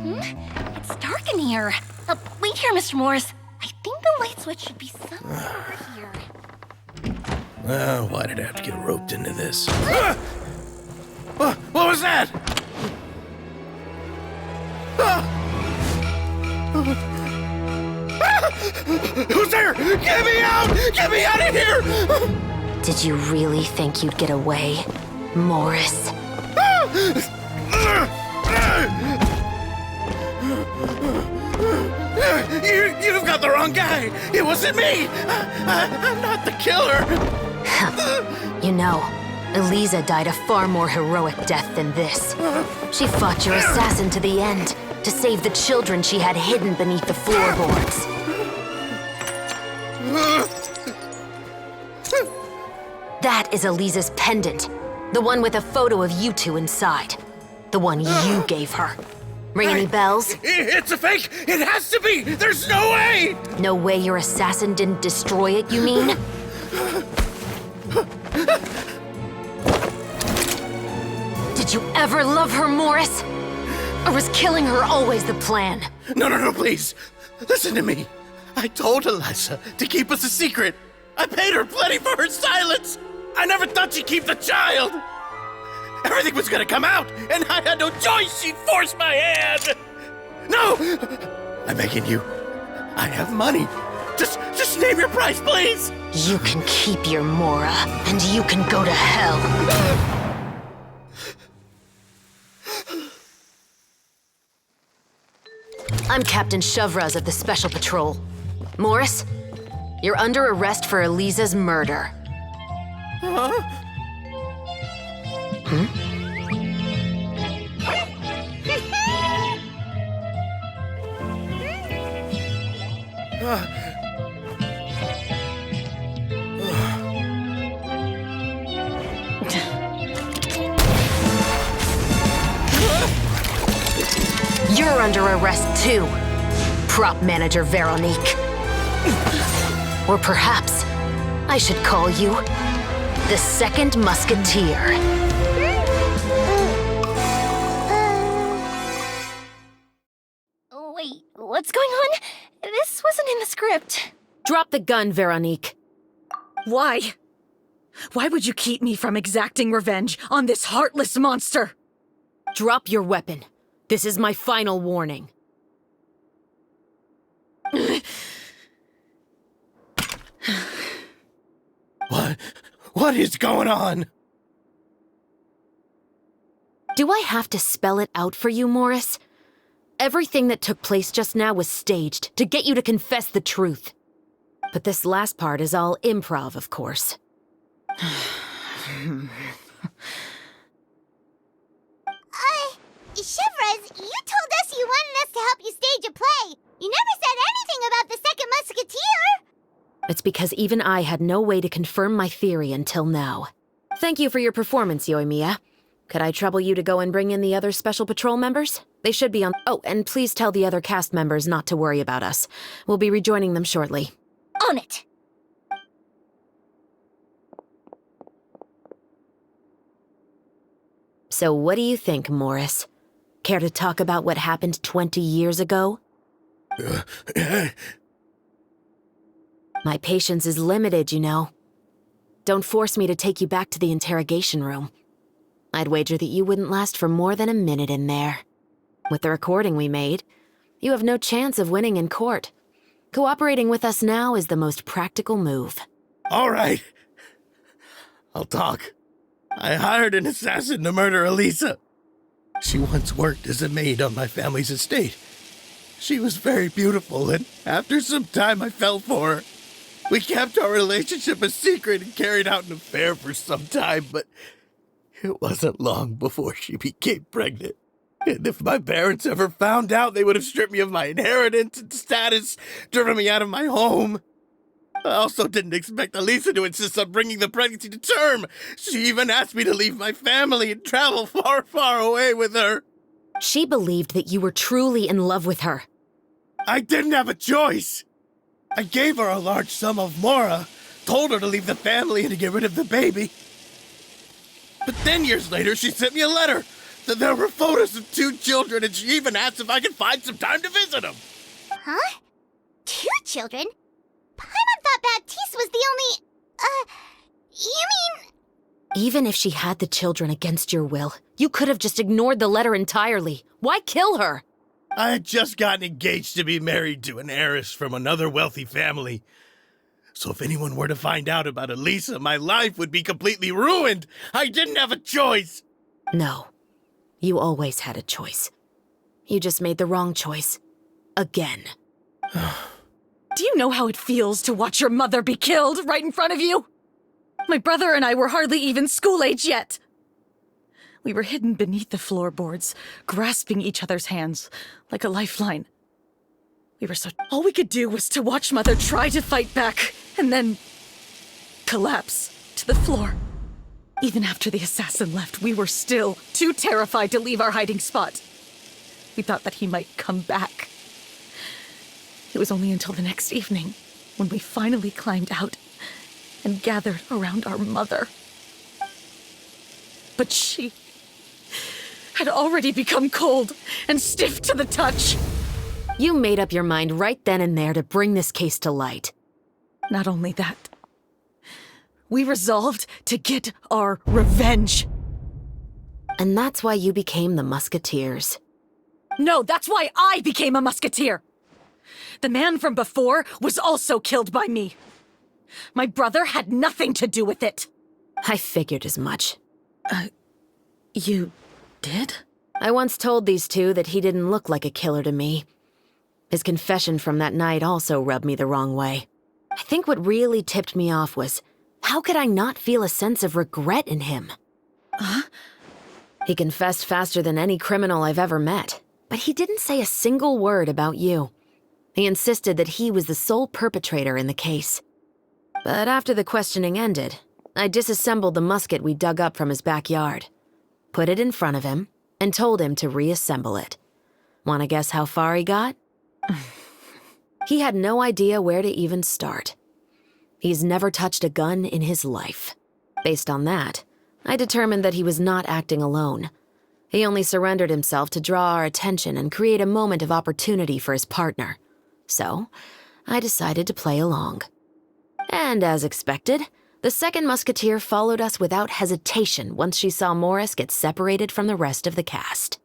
It's dark in here. Wait here, Mr. Morris. I think the light switch should be somewhere over here. Well, why did I have to get roped into this? What was that? Who's there? Get me out! Get me out of here! Did you really think you'd get away, Morris? You've got the wrong guy! It wasn't me! I'm not the killer! You know, Eliza died a far more heroic death than this. She fought your assassin to the end, to save the children she had hidden beneath the floorboards. That is Eliza's pendant. The one with a photo of you two inside. The one you gave her. Ring any bells? It's a fake! It has to be! There's no way! No way your assassin didn't destroy it, you mean? Did you ever love her, Morris? Or was killing her always the plan? No, please. Listen to me. I told Eliza to keep us a secret. I paid her plenty for her silence. I never thought she'd keep the child. Everything was gonna come out, and I had no choice. She'd force my hand. No! I'm begging you. I have money. Just name your price, please. You can keep your Mora, and you can go to hell. I'm Captain Shovraz of the Special Patrol. Morris, you're under arrest for Eliza's murder. You're under arrest too, prop manager Veronique. Or perhaps I should call you the Second Musketeer. Wait, what's going on? This wasn't in the script. Drop the gun, Veronique. Why? Why would you keep me from exacting revenge on this heartless monster? Drop your weapon. This is my final warning. What is going on? Do I have to spell it out for you, Morris? Everything that took place just now was staged to get you to confess the truth. But this last part is all improv, of course. Shivers, you told us you wanted us to help you stage a play. You never said anything about the Second Musketeer. It's because even I had no way to confirm my theory until now. Thank you for your performance, Yoimiya. Could I trouble you to go and bring in the other Special Patrol members? They should be on— Oh, and please tell the other cast members not to worry about us. We'll be rejoining them shortly. On it. So what do you think, Morris? Care to talk about what happened 20 years ago? My patience is limited, you know. Don't force me to take you back to the interrogation room. I'd wager that you wouldn't last for more than a minute in there. With the recording we made, you have no chance of winning in court. Cooperating with us now is the most practical move. All right. I'll talk. I hired an assassin to murder Eliza. She once worked as a maid on my family's estate. She was very beautiful, and after some time I fell for her. We kept our relationship a secret and carried out an affair for some time, but it wasn't long before she became pregnant. And if my parents ever found out, they would have stripped me of my inheritance and status, driven me out of my home. I also didn't expect Eliza to insist on bringing the pregnancy to term. She even asked me to leave my family and travel far, far away with her. She believed that you were truly in love with her. I didn't have a choice. I gave her a large sum of Mora, told her to leave the family and to get rid of the baby. But then years later, she sent me a letter There were photos of 2 children, and she even asked if I could find some time to visit them. Huh? 2 children? Paimon thought Baptiste was the only... you mean... Even if she had the children against your will, you could have just ignored the letter entirely. Why kill her? I had just gotten engaged to be married to an heiress from another wealthy family. So if anyone were to find out about Elisa, my life would be completely ruined. I didn't have a choice. No. You always had a choice. You just made the wrong choice. Again. Do you know how it feels to watch your mother be killed right in front of you? My brother and I were hardly even school age yet. We were hidden beneath the floorboards, grasping each other's hands like a lifeline. We were so... All we could do was to watch Mother try to fight back, and then... collapse to the floor. Even after the assassin left, we were still too terrified to leave our hiding spot. We thought that he might come back. It was only until the next evening, when we finally climbed out and gathered around our mother. But she had already become cold and stiff to the touch. You made up your mind right then and there to bring this case to light. Not only that, we resolved to get our revenge. And that's why you became the Musketeers. No, that's why I became a musketeer. The man from before was also killed by me. My brother had nothing to do with it. I figured as much. You did? I once told these two that he didn't look like a killer to me. His confession from that night also rubbed me the wrong way. I think what really tipped me off was, how could I not feel a sense of regret in him? He confessed faster than any criminal I've ever met, but he didn't say a single word about you. He insisted that he was the sole perpetrator in the case. But after the questioning ended, I disassembled the musket we dug up from his backyard, put it in front of him, and told him to reassemble it. Want to guess how far he got? He had no idea where to even start. He's never touched a gun in his life. Based on that, I determined that he was not acting alone. He only surrendered himself to draw our attention and create a moment of opportunity for his partner. So, I decided to play along. And as expected, the second musketeer followed us without hesitation once she saw Morris get separated from the rest of the cast.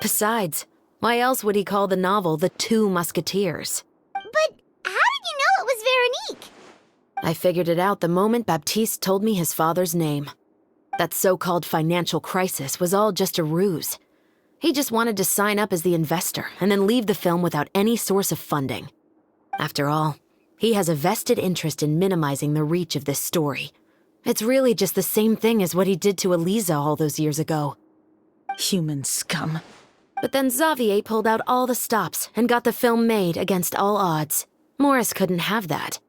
Besides, why else would he call the novel The Two Musketeers? But how did you know it was Veronique? I figured it out the moment Baptiste told me his father's name. That so-called financial crisis was all just a ruse. He just wanted to sign up as the investor and then leave the film without any source of funding. After all, he has a vested interest in minimizing the reach of this story. It's really just the same thing as what he did to Elisa all those years ago. Human scum. But then Xavier pulled out all the stops and got the film made against all odds. Morris couldn't have that.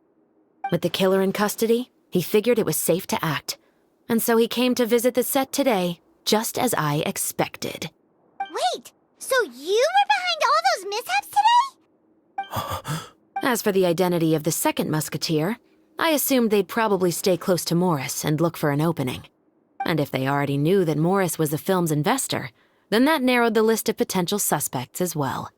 With the killer in custody, he figured it was safe to act. And so he came to visit the set today, just as I expected. Wait, so you were behind all those mishaps today? As for the identity of the second musketeer, I assumed they'd probably stay close to Morris and look for an opening. And if they already knew that Morris was the film's investor, then that narrowed the list of potential suspects as well.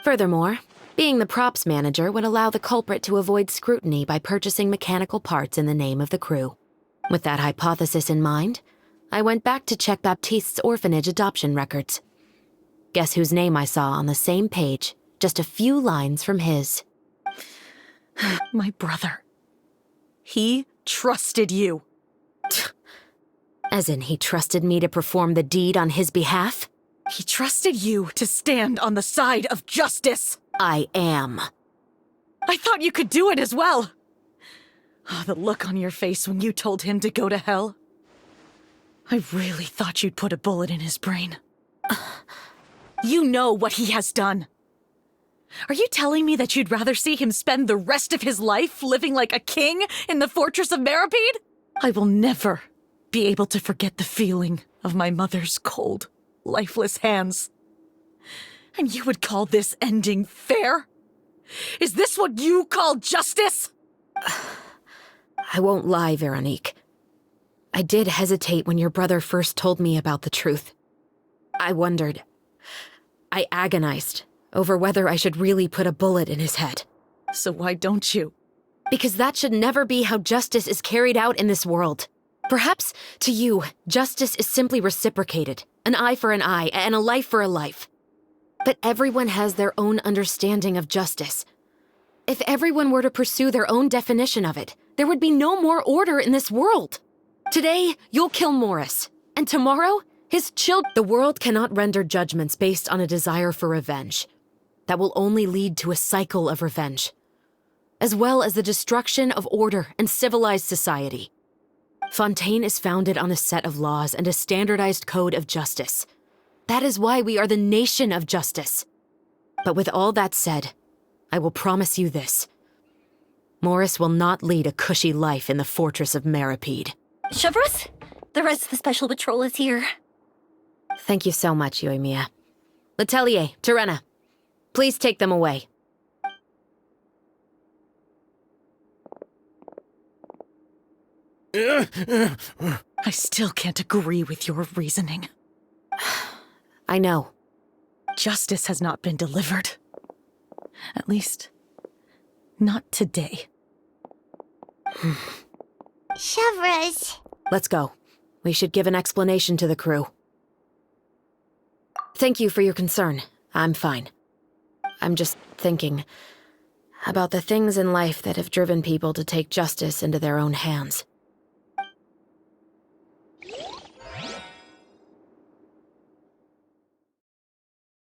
Furthermore, being the props manager would allow the culprit to avoid scrutiny by purchasing mechanical parts in the name of the crew. With that hypothesis in mind, I went back to check Baptiste's orphanage adoption records. Guess whose name I saw on the same page, just a few lines from his. My brother. He trusted you. As in he trusted me to perform the deed on his behalf? He trusted you to stand on the side of justice. I am. I thought you could do it as well. Oh, the look on your face when you told him to go to hell. I really thought you'd put a bullet in his brain. You know what he has done. Are you telling me that you'd rather see him spend the rest of his life living like a king in the fortress of Meripede? I will never be able to forget the feeling of my mother's cold, lifeless hands. And you would call this ending fair? Is this what you call justice? I won't lie, Veronique. I did hesitate when your brother first told me about the truth. I wondered. I agonized over whether I should really put a bullet in his head. So why don't you? Because that should never be how justice is carried out in this world. Perhaps, to you, justice is simply reciprocated. An eye for an eye, and a life for a life. But everyone has their own understanding of justice. If everyone were to pursue their own definition of it, there would be no more order in this world. Today, you'll kill Morris. And tomorrow, his children. The world cannot render judgments based on a desire for revenge. That will only lead to a cycle of revenge, as well as the destruction of order and civilized society. Fontaine is founded on a set of laws and a standardized code of justice. That is why we are the nation of justice. But with all that said, I will promise you this. Morris will not lead a cushy life in the fortress of Meripede. Chevreuse, the rest of the Special Patrol is here. Thank you so much, Yoimiya. Letelier, Terena, please take them away. I still can't agree with your reasoning. I know. Justice has not been delivered. At least, not today. Chevreuse. Let's go. We should give an explanation to the crew. Thank you for your concern. I'm fine. I'm just thinking about the things in life that have driven people to take justice into their own hands.